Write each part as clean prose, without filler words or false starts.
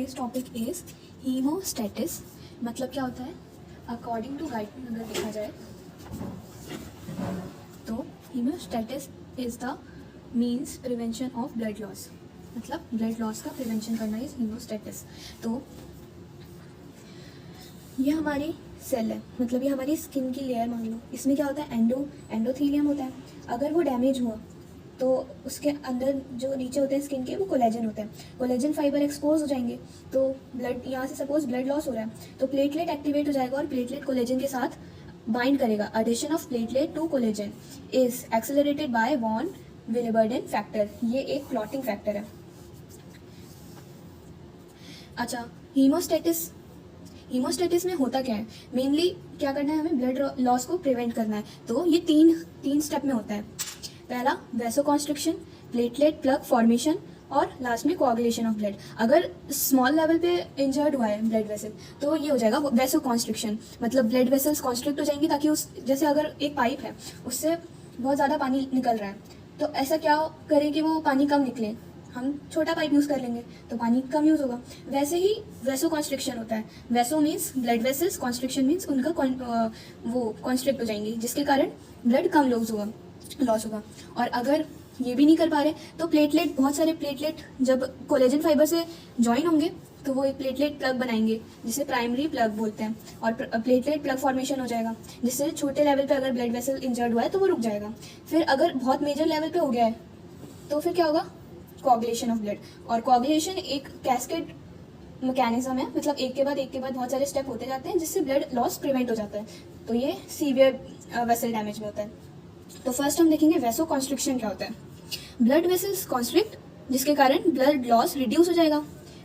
today's topic is hemostasis. मतलब क्या होता है? According to Guyton अगर देखा जाए तो hemostasis is the means prevention of blood loss. मतलब blood loss का prevention करना is hemostasis. तो ये हमारी सेल है, मतलब ये हमारी स्किन की लेयर मान लो. इसमें क्या होता है? एंडोथीलियम होता है. अगर वो डैमेज हुआ तो उसके अंदर जो नीचे होते हैं स्किन के वो कोलेजन होता है. कोलेजन फाइबर एक्सपोज हो जाएंगे तो ब्लड, यहाँ से सपोज ब्लड लॉस हो रहा है तो प्लेटलेट एक्टिवेट हो जाएगा और प्लेटलेट कोलेजन के साथ बाइंड करेगा. Addition of platelet to collagen is accelerated by von Willebrand factor. ये एक क्लॉटिंग फैक्टर है. अच्छा, हीमोस्टेटिस में होता क्या है? मेनली क्या करना है हमें? ब्लड लॉस को प्रिवेंट करना है. तो ये तीन स्टेप में होता है. पहला वैसोकॉन्स्ट्रिक्शन, प्लेटलेट प्लग फॉर्मेशन और लास्ट में कोआगुलेशन ऑफ ब्लड. अगर स्मॉल लेवल पे इंजर्ड हुआ है ब्लड वेसल तो ये हो जाएगा वैसोकॉन्स्ट्रिक्शन. मतलब ब्लड वेसल्स कॉन्स्ट्रिक्ट हो जाएंगी ताकि उस, जैसे अगर एक पाइप है उससे बहुत ज़्यादा पानी निकल रहा है तो ऐसा क्या करें कि वो पानी कम निकले? हम छोटा पाइप यूज़ कर लेंगे तो पानी कम यूज़ होगा. वैसे ही वैसोकॉन्स्ट्रिक्शन होता है. Vaso means blood vessels, constriction means उनका वो कॉन्स्ट्रिक्ट हो जाएंगी जिसके कारण ब्लड कम लॉस होगा. और अगर ये भी नहीं कर पा रहे तो प्लेटलेट, बहुत सारे प्लेटलेट जब कोलेजन फाइबर से ज्वाइन होंगे तो वो एक प्लेटलेट प्लग बनाएंगे जिसे प्राइमरी प्लग बोलते हैं और प्लेटलेट प्लग फॉर्मेशन हो जाएगा जिससे छोटे लेवल पे अगर ब्लड वेसल इंजर्ड हुआ है तो वो रुक जाएगा. फिर अगर बहुत मेजर लेवल पे हो गया है तो फिर क्या होगा? Coagulation of blood. और कोआगुलेशन एक कैस्केड मैकेनिज्म है, मतलब एक के बाद बहुत सारे स्टेप होते जाते हैं जिससे ब्लड लॉस प्रिवेंट हो जाता है. तो ये सीवियर वेसल डैमेज में होता है. तो फर्स्ट हम देखेंगे वैसो कॉन्स्ट्रिक्शन क्या होता है. ब्लड वेसल्स कॉन्स्ट्रिक्ट जिसके कारण ब्लड लॉस रिड्यूस हो जाएगा.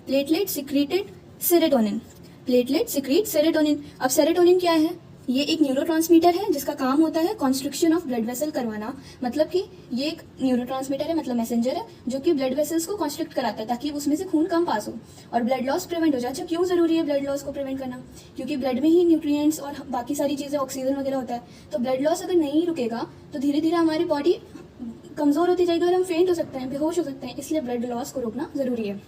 Platelet secreted serotonin. Platelet secrete serotonin. अब सेरोटोनिन क्या है? ये एक न्यूरोट्रांसमीटर है जिसका काम होता है कॉन्स्ट्रिक्शन ऑफ ब्लड वेसल करवाना. मतलब कि ये एक न्यूरोट्रांसमीटर है, मतलब मैसेंजर है जो कि ब्लड वेसल्स को कॉन्स्ट्रिक्ट कराता है ताकि उसमें से खून कम पास हो और ब्लड लॉस प्रिवेंट हो जाए. अच्छा, क्यों ज़रूरी है ब्लड लॉस को प्रिवेंट करना? क्योंकि ब्लड में ही न्यूट्रिएंट्स और बाकी सारी चीज़ें, ऑक्सीजन वगैरह होता है. तो ब्लड लॉस अगर नहीं रुकेगा तो धीरे धीरे हमारी बॉडी कमज़ोर होती जाएगी और हम फेंट हो सकते हैं, बेहोश हो सकते हैं. इसलिए ब्लड लॉस को रोकना ज़रूरी है.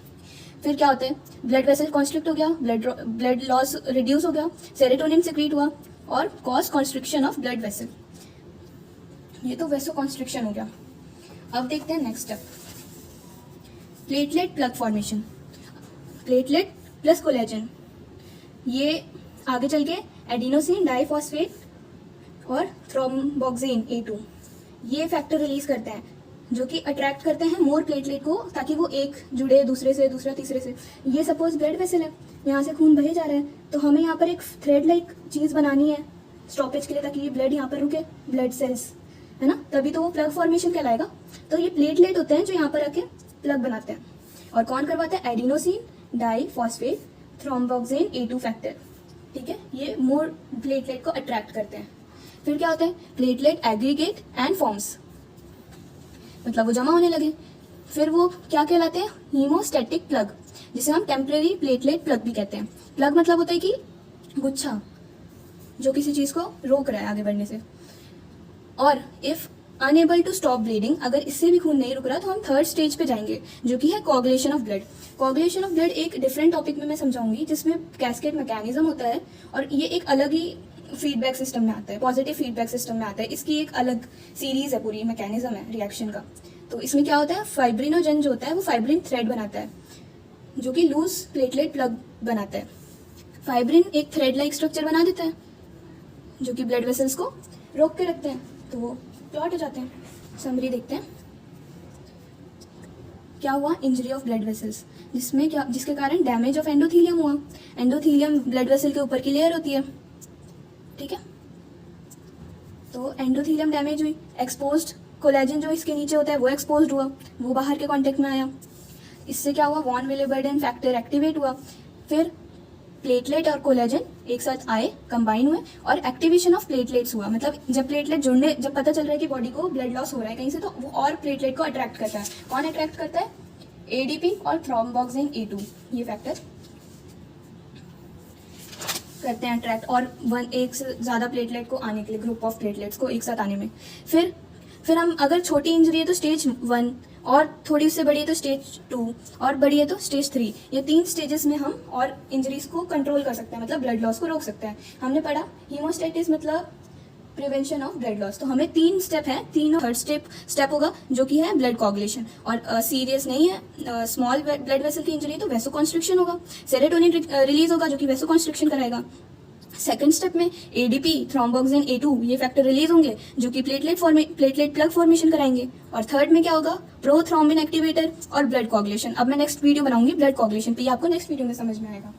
फिर क्या होता है? ब्लड वेसल कॉन्स्ट्रिक्ट हो गया, ब्लड लॉस रिड्यूस हो गया, सेरोटोनिन सिक्रीट हुआ और cause constriction of blood vessel. ये तो वैसो कॉन्स्ट्रिक्शन हो गया. अब देखते हैं next step, platelet plug formation. Platelet plus collagen, ये आगे चल के एडिनोसिन डाइफॉस्फेट और थ्रोम्बोक्सिन A2 ये फैक्टर रिलीज करते हैं जो कि अट्रैक्ट करते हैं मोर प्लेटलेट को ताकि वो एक जुड़े दूसरे से, दूसरा तीसरे से. ये सपोज ब्लड वेसल है, यहाँ से खून बहे जा रहा है तो हमें यहाँ पर एक थ्रेड लाइक चीज़ बनानी है स्टॉपेज के लिए ताकि ये ब्लड यहाँ पर रुके, ब्लड सेल्स है ना, तभी तो वो प्लग फॉर्मेशन कहलाएगा. तो ये प्लेटलेट होते हैं जो यहाँ पर आके प्लग बनाते हैं. और कौन करवाता है? Adenosine diphosphate thromboxane A2 factor. ठीक है, ये मोर प्लेटलेट को अट्रैक्ट करते हैं. फिर क्या होता है? प्लेटलेट एग्रीगेट एंड फॉर्म्स, मतलब वो जमा होने लगे. फिर वो क्या कहलाते हैं? हीमोस्टैटिक प्लग, जिसे हम टेम्परेरी प्लेटलेट प्लग भी कहते हैं. प्लग मतलब होता है कि गुच्छा जो किसी चीज़ को रोक रहा है आगे बढ़ने से. और if unable to stop bleeding, अगर इससे भी खून नहीं रुक रहा तो हम थर्ड स्टेज पे जाएंगे जो कि है coagulation of blood. Coagulation of blood एक डिफरेंट टॉपिक में मैं समझाऊंगी जिसमें कैस्केड मैकेनिज्म होता है और ये एक अलग ही फीडबैक सिस्टम में आता है, पॉजिटिव फीडबैक सिस्टम में आता है. इसकी एक अलग सीरीज है, पूरी मैकेनिज्म है रिएक्शन का. तो इसमें क्या होता है? फाइब्रिनोजन जो होता है वो फाइब्रिन थ्रेड बनाता है जो कि लूज प्लेटलेट प्लग बनाता है. फाइब्रिन एक थ्रेड लाइक स्ट्रक्चर बना देता है जो कि ब्लड वेसल्स को रोक के रखते हैं तो वो क्लॉट हो जाते हैं. समरी देखते हैं क्या हुआ. इंजरी ऑफ ब्लड वेसल्स, जिसमें क्या, जिसके कारण डैमेज ऑफ एंडोथीलियम हुआ. एंडोथीलियम ब्लड वेसल के ऊपर की लेयर होती है. ठीक है, तो एंडोथीलियम डैमेज हुई, एक्सपोज्ड कोलेजन जो इसके नीचे होता है वो एक्सपोज्ड हुआ, वो बाहर के कांटेक्ट में आया. इससे क्या हुआ? वॉन विलेबर्डेन फैक्टर एक्टिवेट हुआ. फिर प्लेटलेट और कोलेजन एक साथ आए, कंबाइन हुए और एक्टिवेशन ऑफ प्लेटलेट्स हुआ. मतलब जब प्लेटलेट जुड़ने, जब पता चल रहा है कि बॉडी को ब्लड लॉस हो रहा है कहीं से तो वो और प्लेटलेट को अट्रैक्ट करता है. कौन अट्रैक्ट करता है? ADP और थ्रोम्बोक्सिन A2 ये फैक्टर करते हैं अट्रैक्ट और एक से ज़्यादा प्लेटलेट को आने के लिए, ग्रुप ऑफ प्लेटलेट्स को एक साथ आने में. फिर हम अगर छोटी इंजरी है तो स्टेज 1 और थोड़ी उससे बड़ी है तो स्टेज 2, और बड़ी है तो स्टेज 3। ये 3 स्टेजेस में हम और इंजरीज को कंट्रोल कर सकते हैं, मतलब ब्लड लॉस को रोक सकते हैं। हमने पढ़ा हीमोस्टेटिस मतलब प्रिवेंशन ऑफ ब्लड लॉस। तो हमें 3 स्टेप है, 3 और थर्ड स्टेप होगा जो कि है ब्लड कोगुलेशन। और सीरियस नहीं है, स्मॉल ब्लड वेसल की इंजरी है तो वेसो कॉन्स्ट्रिक्शन होगा, सेरोटोनिन रिलीज होगा जो कि वेसो कॉन्स्ट्रिक्शन कराएगा। सेकंड स्टेप में एडीपी, थ्रोम्बोक्सिन A2 ये फैक्टर रिलीज होंगे जो कि प्लेटलेट प्लग फॉर्मेशन कराएंगे। और थर्ड में क्या होगा, प्रोथ्रोम्बिन एक्टिवेटर और ब्लड कोगुलेशन। अब मैं नेक्स्ट वीडियो बनाऊंगी ब्लड कोगुलेशन पे, ये आपको नेक्स्ट वीडियो में समझ में आएगा।